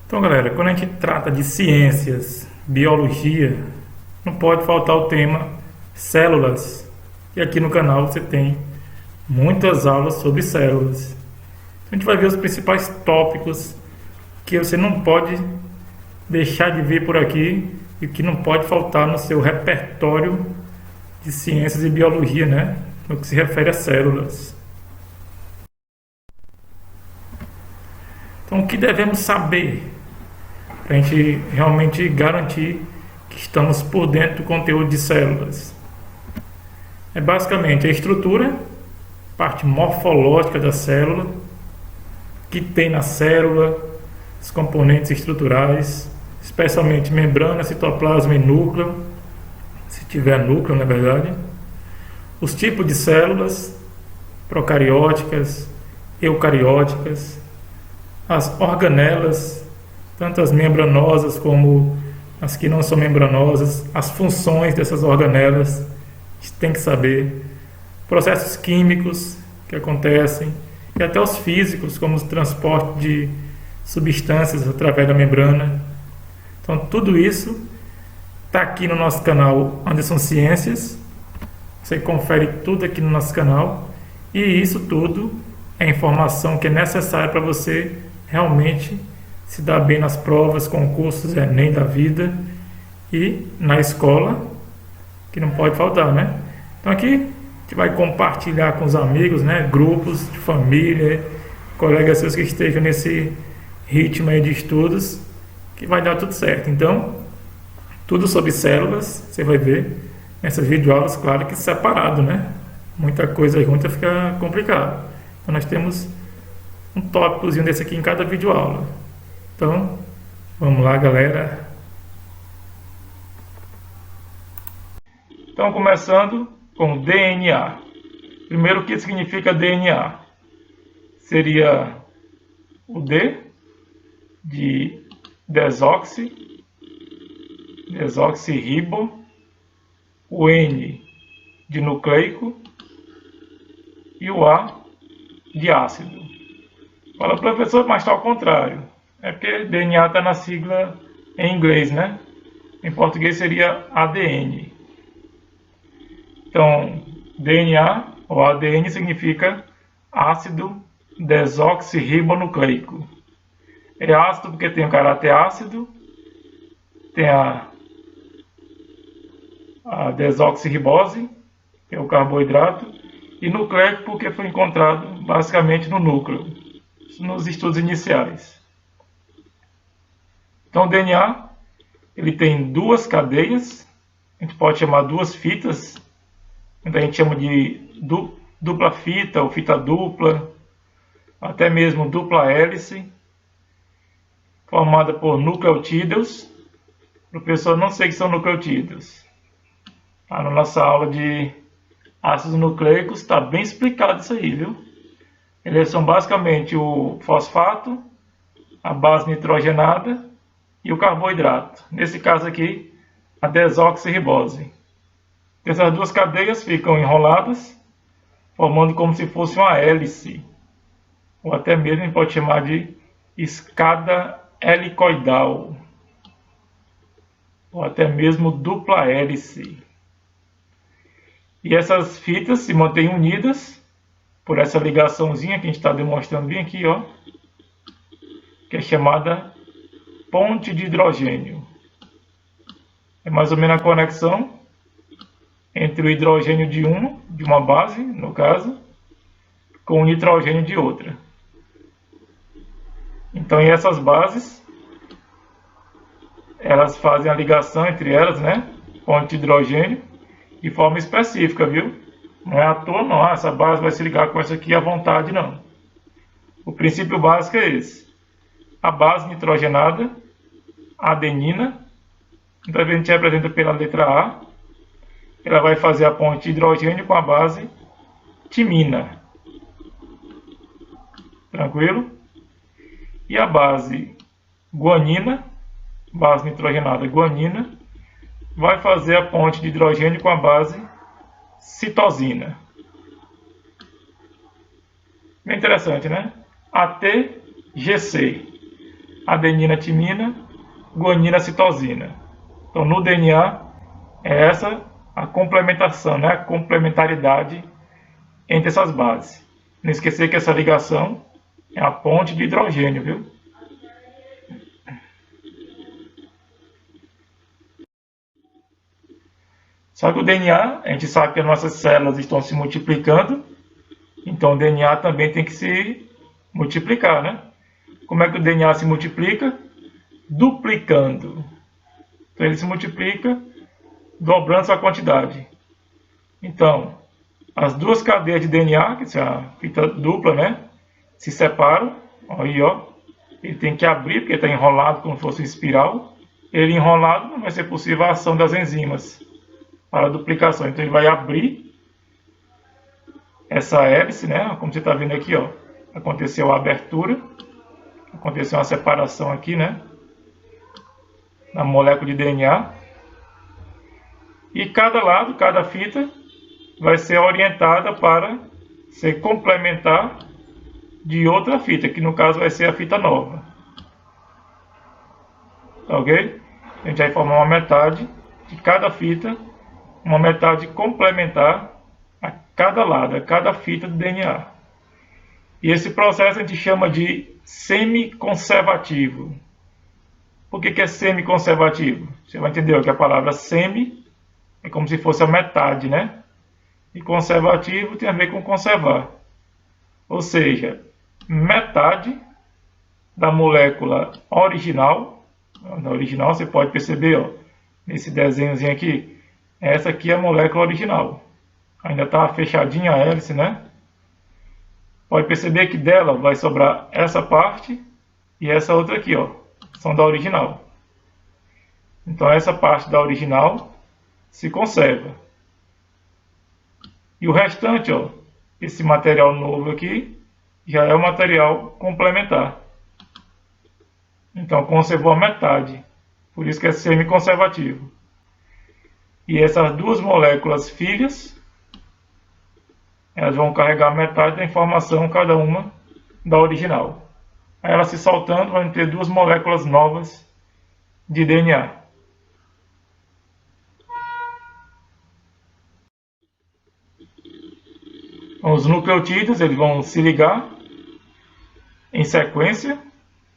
Então, galera, quando a gente trata de ciências, biologia, não pode faltar o tema células. E aqui no canal você tem muitas aulas sobre células. A gente vai ver os principais tópicos que você não pode deixar de ver por aqui e que não pode faltar no seu repertório de ciências e biologia, né? No que se refere a células. Então, o que devemos saber para a gente realmente garantir que estamos por dentro do conteúdo de células? É basicamente a estrutura, parte morfológica da célula, que tem na célula, os componentes estruturais, especialmente membrana, citoplasma e núcleo, se tiver núcleo na verdade, os tipos de células, procarióticas, eucarióticas, as organelas, tanto as membranosas como as que não são membranosas, as funções dessas organelas, a gente tem que saber, processos químicos que acontecem, e até os físicos, como o transporte de substâncias através da membrana. Então, tudo isso está aqui no nosso canal Anderson Ciências. Você confere tudo aqui no nosso canal. E isso tudo é informação que é necessária para você realmente se dar bem nas provas, concursos, Enem da vida e na escola, que não pode faltar, né? Então aqui a gente vai compartilhar com os amigos, né? Grupos de família, colegas seus que estejam nesse ritmo aí de estudos, que vai dar tudo certo. Então, tudo sobre células, você vai ver nessas videoaulas, claro que separado, né? Muita coisa junta fica complicado. Então nós temos um tópicozinho desse aqui em cada videoaula. Então, vamos lá, galera. Então, começando com DNA. Primeiro, o que significa DNA? Seria o D de desoxirribo, o N de nucleico e o A de ácido. Fala, professor, mas está ao contrário. É porque DNA está na sigla em inglês, né? Em português seria ADN. Então, DNA ou ADN significa ácido desoxirribonucleico. É ácido porque tem um caráter ácido, tem a desoxirribose, que é o carboidrato, e nucleico porque foi encontrado basicamente no núcleo, nos estudos iniciais. Então o DNA ele tem duas cadeias, a gente pode chamar duas fitas, a gente chama de dupla fita ou fita dupla, até mesmo dupla hélice, formada por nucleotídeos. Professor, não sei o que são nucleotídeos. Na nossa aula de ácidos nucleicos está bem explicado isso aí, viu? Eles são basicamente o fosfato, a base nitrogenada e o carboidrato. Nesse caso aqui, a desoxirribose. Essas duas cadeias ficam enroladas, formando como se fosse uma hélice, ou até mesmo a gente pode chamar de escada helicoidal, ou até mesmo dupla hélice. E essas fitas se mantêm unidas por essa ligaçãozinha que a gente está demonstrando bem aqui, ó, que é chamada ponte de hidrogênio. É mais ou menos a conexão entre o hidrogênio de uma base, no caso, com o nitrogênio de outra. Então, e essas bases, elas fazem a ligação entre elas, né? Ponte de hidrogênio, de forma específica, viu? Não é à toa, não. Essa base vai se ligar com essa aqui à vontade, não. O princípio básico é esse. A base nitrogenada, adenina, então a gente representa pela letra A, ela vai fazer a ponte de hidrogênio com a base timina. Tranquilo? E a base guanina, base nitrogenada guanina, vai fazer a ponte de hidrogênio com a base citosina. Bem interessante, né? ATGC. adenina, timina, guanina, citosina. Então, no DNA, é essa a complementação, né? A complementaridade entre essas bases. Não esquecer que essa ligação é a ponte de hidrogênio, viu? Só que o DNA, a gente sabe que as nossas células estão se multiplicando, então o DNA também tem que se multiplicar, né? Como é que o DNA se multiplica? Duplicando. Então ele se multiplica dobrando sua quantidade. Então, as duas cadeias de DNA, que é a fita dupla, né? Se separam. Aí, ó. Ele tem que abrir, porque está enrolado como se fosse uma espiral. Ele enrolado não vai ser possível a ação das enzimas para a duplicação. Então ele vai abrir essa hélice, né? Como você está vendo aqui, ó. Aconteceu a abertura. Aconteceu uma separação aqui, né? Na molécula de DNA. E cada lado, cada fita, vai ser orientada para ser complementar de outra fita, que no caso vai ser a fita nova. Tá ok? A gente vai formar uma metade de cada fita, uma metade complementar a cada lado, a cada fita do DNA. E esse processo a gente chama de semiconservativo. Por que é semiconservativo? Você vai entender que a palavra semi é como se fosse a metade, né? E conservativo tem a ver com conservar. Ou seja, metade da molécula original. Na original você pode perceber, ó, nesse desenhozinho aqui, essa aqui é a molécula original. Ainda está fechadinha a hélice, né? Pode perceber que dela vai sobrar essa parte e essa outra aqui, ó, são da original. Então essa parte da original se conserva. E o restante, ó, esse material novo aqui, já é o material complementar. Então conservou a metade, por isso que é semiconservativo. E essas duas moléculas filhas, elas vão carregar metade da informação, cada uma, da original. Aí elas se soltando, vão ter duas moléculas novas de DNA. Então, os nucleotídeos eles vão se ligar em sequência,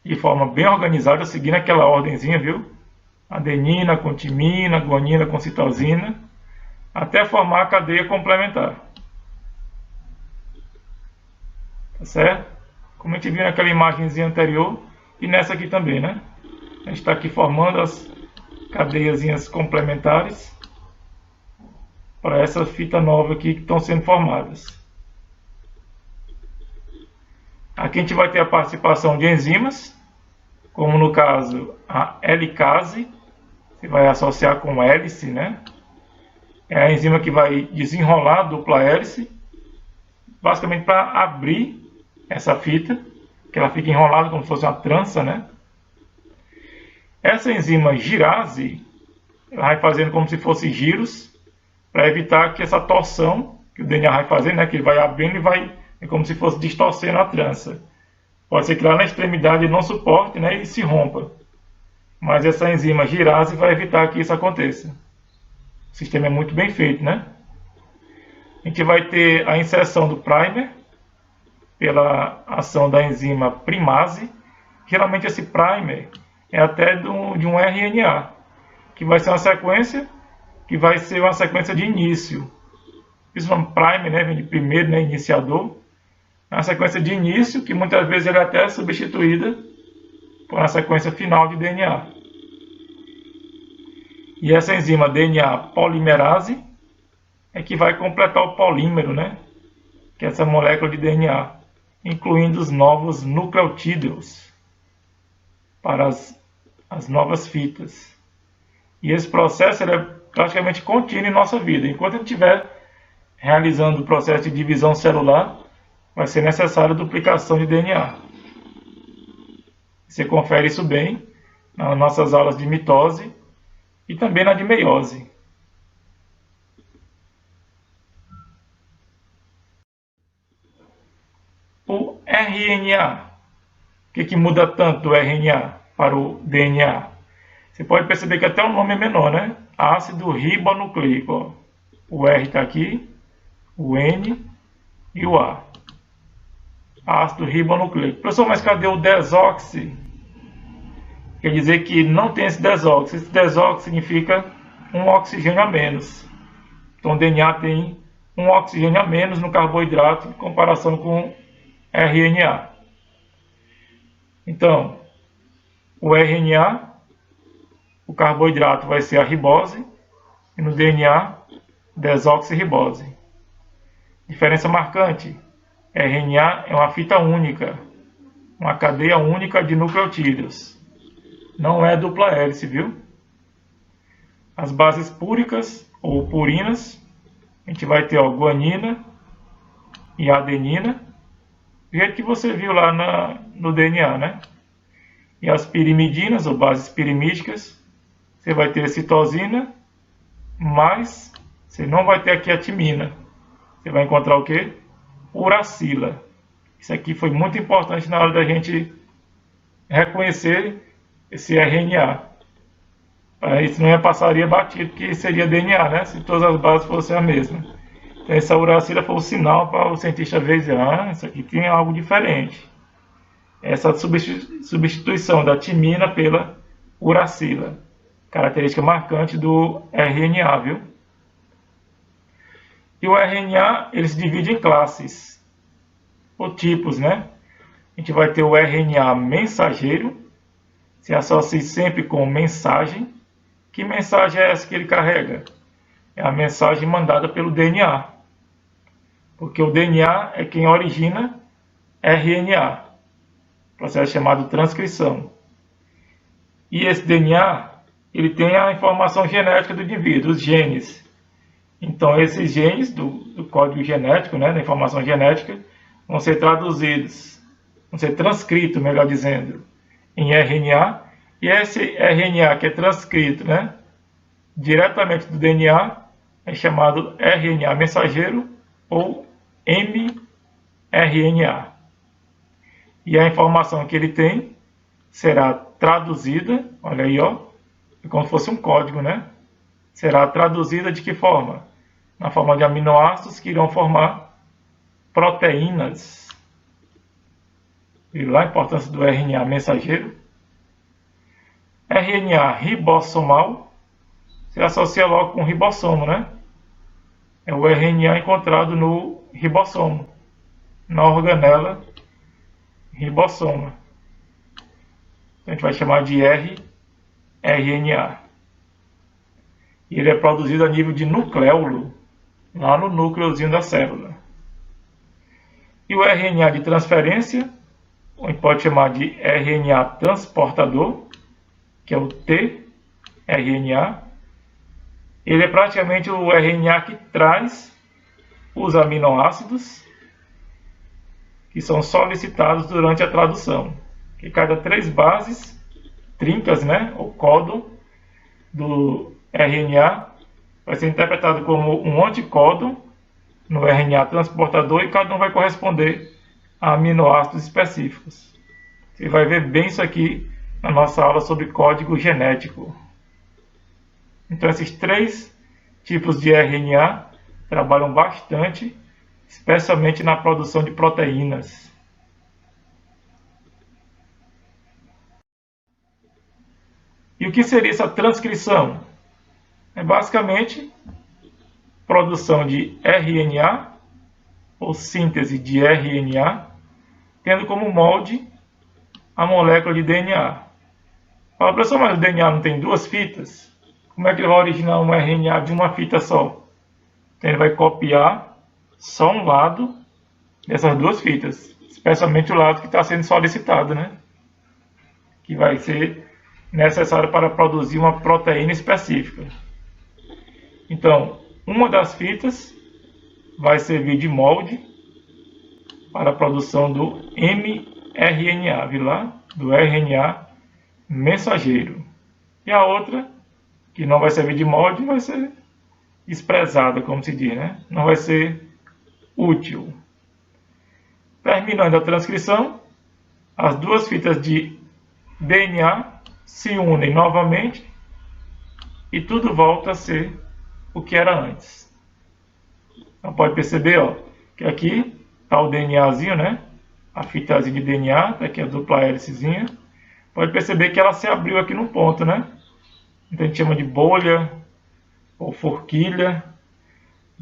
de forma bem organizada, seguindo aquela ordemzinha, viu? Adenina com timina, guanina com citosina, até formar a cadeia complementar. Tá certo? Como a gente viu naquela imagenzinha anterior, e nessa aqui também, né? A gente está aqui formando as cadeiazinhas complementares para essa fita nova aqui que estão sendo formadas. Aqui a gente vai ter a participação de enzimas, como no caso a helicase, você vai associar com hélice, né? É a enzima que vai desenrolar a dupla hélice, basicamente para abrir essa fita, que ela fica enrolada como se fosse uma trança, né? Essa enzima girase, ela vai fazendo como se fosse giros, para evitar que essa torção que o DNA vai fazer, né? Que ele vai abrindo e vai, é como se fosse distorcendo a trança. Pode ser que lá na extremidade ele não suporte, né? E se rompa. Mas essa enzima girase vai evitar que isso aconteça. O sistema é muito bem feito, né? A gente vai ter a inserção do primer pela ação da enzima primase. Geralmente esse primer é até de um RNA, que vai ser uma sequência de início. Isso é um primer, né? Vem de primeiro, né? Iniciador. É uma sequência de início que muitas vezes ele é até substituída por uma sequência final de DNA. E essa enzima DNA polimerase é que vai completar o polímero, né? Que é essa molécula de DNA, incluindo os novos nucleotídeos para as novas fitas. E esse processo ele é praticamente contínuo em nossa vida. Enquanto a gente estiver realizando o processo de divisão celular, vai ser necessária a duplicação de DNA. Você confere isso bem nas nossas aulas de mitose e também na de meiose. O RNA. que muda tanto do RNA para o DNA? Você pode perceber que até o nome é menor, né? Ácido ribonucleico. Ó. O R está aqui, o N e o A. Ácido ribonucleico. Professor, mas cadê o desoxi? Quer dizer que não tem esse desoxi. Esse desoxi significa um oxigênio a menos. Então o DNA tem um oxigênio a menos no carboidrato em comparação com RNA. Então, o RNA, o carboidrato vai ser a ribose, e no DNA, desoxirribose. Diferença marcante: RNA é uma fita única, uma cadeia única de nucleotídeos. Não é dupla hélice, viu? As bases púricas ou purinas, a gente vai ter guanina e adenina, do jeito que você viu lá no DNA, né? E as pirimidinas ou bases pirimídicas, você vai ter citosina, mas você não vai ter aqui a timina. Você vai encontrar o quê? Uracila. Isso aqui foi muito importante na hora da gente reconhecer esse RNA. Isso não passaria batido, que seria DNA, né? Se todas as bases fossem a mesma. Então essa uracila foi o sinal para o cientista ver, isso aqui tem algo diferente. Essa substituição da timina pela uracila. Característica marcante do RNA, viu? E o RNA, ele se divide em classes, ou tipos, né? A gente vai ter o RNA mensageiro, se associa sempre com mensagem. Que mensagem é essa que ele carrega? É a mensagem mandada pelo DNA. Porque o DNA é quem origina RNA, processo chamado transcrição. E esse DNA, ele tem a informação genética do indivíduo, os genes. Então, esses genes do código genético, né, da informação genética, vão ser traduzidos, vão ser transcritos, melhor dizendo, em RNA. E esse RNA que é transcrito, né, diretamente do DNA é chamado RNA mensageiro ou mRNA. E a informação que ele tem será traduzida, olha aí, ó, é como se fosse um código, né? Será traduzida de que forma? Na forma de aminoácidos que irão formar proteínas. E lá a importância do RNA mensageiro. RNA ribossomal se associa logo com ribossomo, né? É o RNA encontrado no ribossomo, na organela ribossoma. A gente vai chamar de rRNA. E ele é produzido a nível de nucleolo, lá no núcleozinho da célula. E o RNA de transferência, a gente pode chamar de RNA transportador, que é o tRNA. Ele é praticamente o RNA que traz os aminoácidos que são solicitados durante a tradução. Que cada 3 bases, trincas, né, ou códon do RNA, vai ser interpretado como um anticódon no RNA transportador e cada um vai corresponder a aminoácidos específicos. Você vai ver bem isso aqui na nossa aula sobre código genético. Então esses 3 tipos de RNA trabalham bastante, especialmente na produção de proteínas. E o que seria essa transcrição? É basicamente produção de RNA, ou síntese de RNA, tendo como molde a molécula de DNA. Fala, professor, mas o DNA não tem 2 fitas? Como é que ele vai originar um RNA de uma fita só? Então ele vai copiar só um lado dessas 2 fitas, especialmente o lado que está sendo solicitado, né? Que vai ser necessário para produzir uma proteína específica. Então, uma das fitas vai servir de molde para a produção do mRNA, viu lá? Do RNA mensageiro. E a outra, que não vai servir de molde, vai ser desprezada, como se diz, né? Não vai ser útil. Terminando a transcrição, as duas fitas de DNA se unem novamente e tudo volta a ser o que era antes. Então pode perceber, ó, que aqui está o DNAzinho, né? A fitazinha de DNA, tá aqui a dupla hélicezinha. Pode perceber que ela se abriu aqui num ponto, né? Então a gente chama de bolha ou forquilha.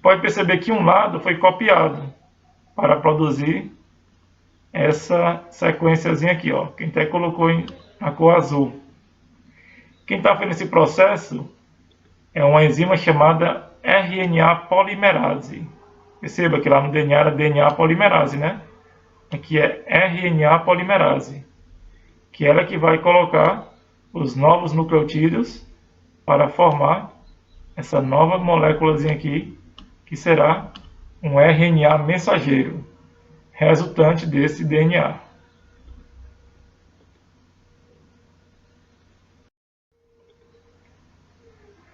Pode perceber que um lado foi copiado para produzir essa sequenciazinha aqui, ó, que a gente até colocou na cor azul. Quem está fazendo esse processo é uma enzima chamada RNA polimerase. Perceba que lá no DNA era DNA polimerase, né? Aqui é RNA polimerase, que ela que vai colocar os novos nucleotídeos para formar essa nova moléculazinha aqui, que será um RNA mensageiro, resultante desse DNA.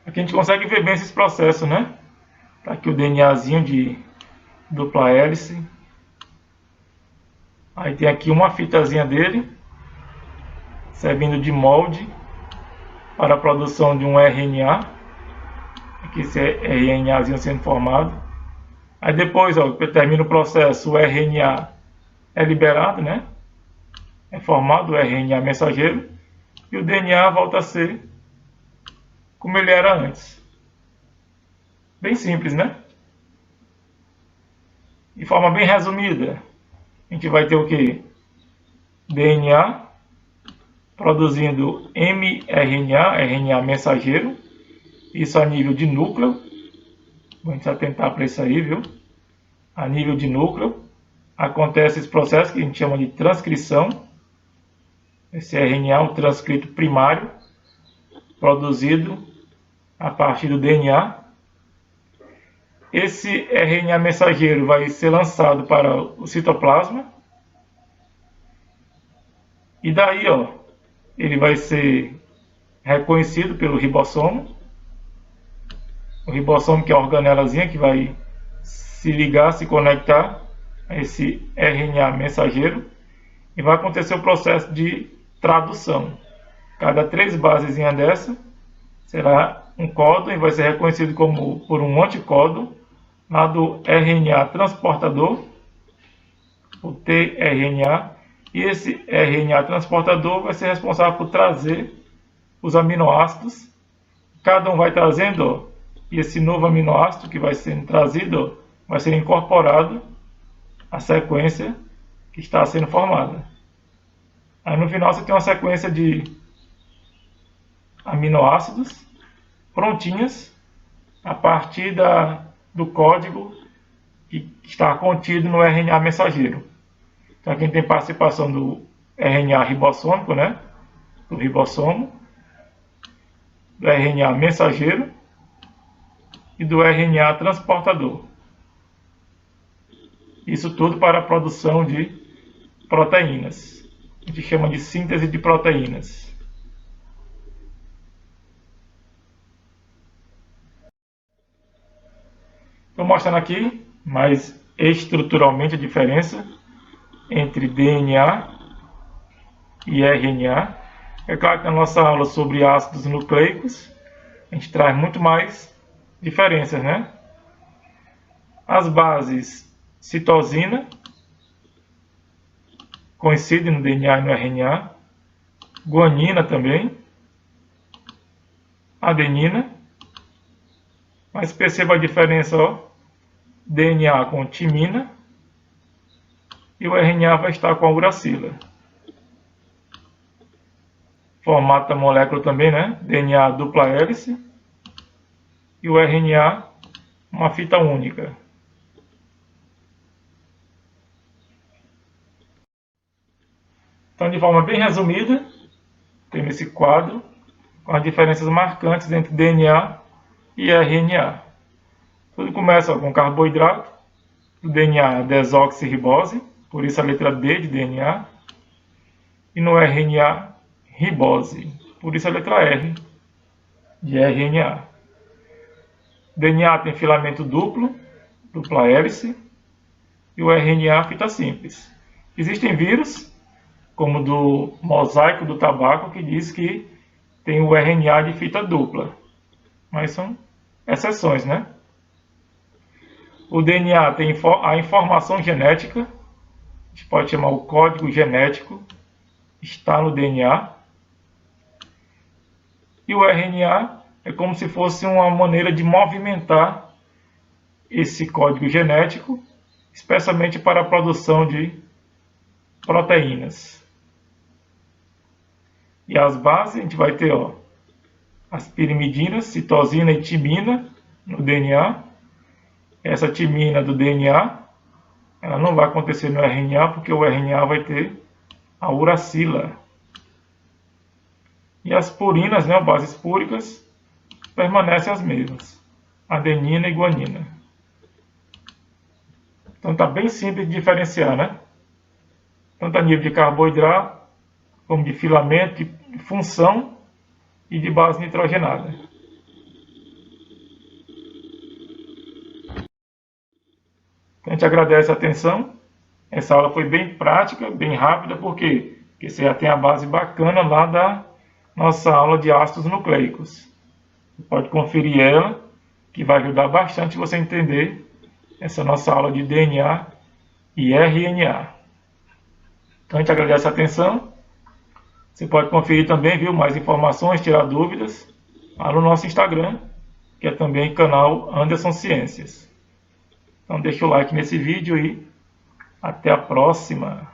Aqui a gente consegue ver bem esses processos, né? Tá aqui o DNAzinho de dupla hélice. Aí tem aqui uma fitazinha dele, servindo de molde para a produção de um RNA. Aqui esse RNAzinho sendo formado. Aí depois, ó, que termina o processo, o RNA é liberado, né? É formado o RNA mensageiro. E o DNA volta a ser como ele era antes. Bem simples, né? De forma bem resumida, a gente vai ter o que? DNA produzindo mRNA, RNA mensageiro, isso a nível de núcleo. Vamos atentar para isso aí, viu? A nível de núcleo, acontece esse processo que a gente chama de transcrição. Esse RNA é um transcrito primário, produzido a partir do DNA. Esse RNA mensageiro vai ser lançado para o citoplasma. E daí, ó, ele vai ser reconhecido pelo ribossomo. O ribossomo, que é a organelazinha que vai se ligar, se conectar a esse RNA mensageiro. E vai acontecer o processo de tradução. Cada 3 basezinhas dessa será um códon e vai ser reconhecido por um anticódon lá do RNA transportador, o tRNA, e esse RNA transportador vai ser responsável por trazer os aminoácidos. Cada um vai trazendo, ó, e esse novo aminoácido que vai sendo trazido, ó, vai ser incorporado à sequência que está sendo formada. Aí no final você tem uma sequência de aminoácidos prontinhas a partir do código que está contido no RNA mensageiro. Então aqui tem participação do RNA ribossômico, né? Do ribossomo, do RNA mensageiro e do RNA transportador. Isso tudo para a produção de proteínas. A gente chama de síntese de proteínas. Estou mostrando aqui mais estruturalmente a diferença entre DNA e RNA. É claro que na nossa aula sobre ácidos nucleicos a gente traz muito mais diferenças, né? As bases citosina, coincidem no DNA e no RNA, guanina também, adenina, mas perceba a diferença, ó. DNA com timina e o RNA vai estar com a uracila. Formato da molécula também, né? DNA dupla hélice e o RNA uma fita única. Então, de forma bem resumida, temos esse quadro com as diferenças marcantes entre DNA e RNA. Tudo começa, ó, com carboidrato, o DNA desoxirribose, por isso a letra D de DNA, e no RNA ribose, por isso a letra R de RNA. DNA tem filamento duplo, dupla hélice, e o RNA fita simples. Existem vírus como do mosaico do tabaco, que diz que tem o RNA de fita dupla. Mas são exceções, né? O DNA tem a informação genética, a gente pode chamar o código genético, está no DNA. E o RNA é como se fosse uma maneira de movimentar esse código genético, especialmente para a produção de proteínas. E as bases, a gente vai ter as pirimidinas, citosina e timina no DNA. Essa timina do DNA, ela não vai acontecer no RNA, porque o RNA vai ter a uracila. E as purinas, né, bases púricas, permanecem as mesmas, adenina e guanina. Então está bem simples de diferenciar, né? Tanto a nível de carboidrato, como de filamento, de função e de base nitrogenada. Então a gente agradece a atenção. Essa aula foi bem prática, bem rápida, por quê? Porque você já tem a base bacana lá da nossa aula de ácidos nucleicos. Você pode conferir ela, que vai ajudar bastante você a entender essa nossa aula de DNA e RNA. Então a gente agradece a atenção. Você pode conferir também, viu, mais informações, tirar dúvidas lá no nosso Instagram, que é também canal Anderson Ciências. Então deixa o like nesse vídeo e até a próxima.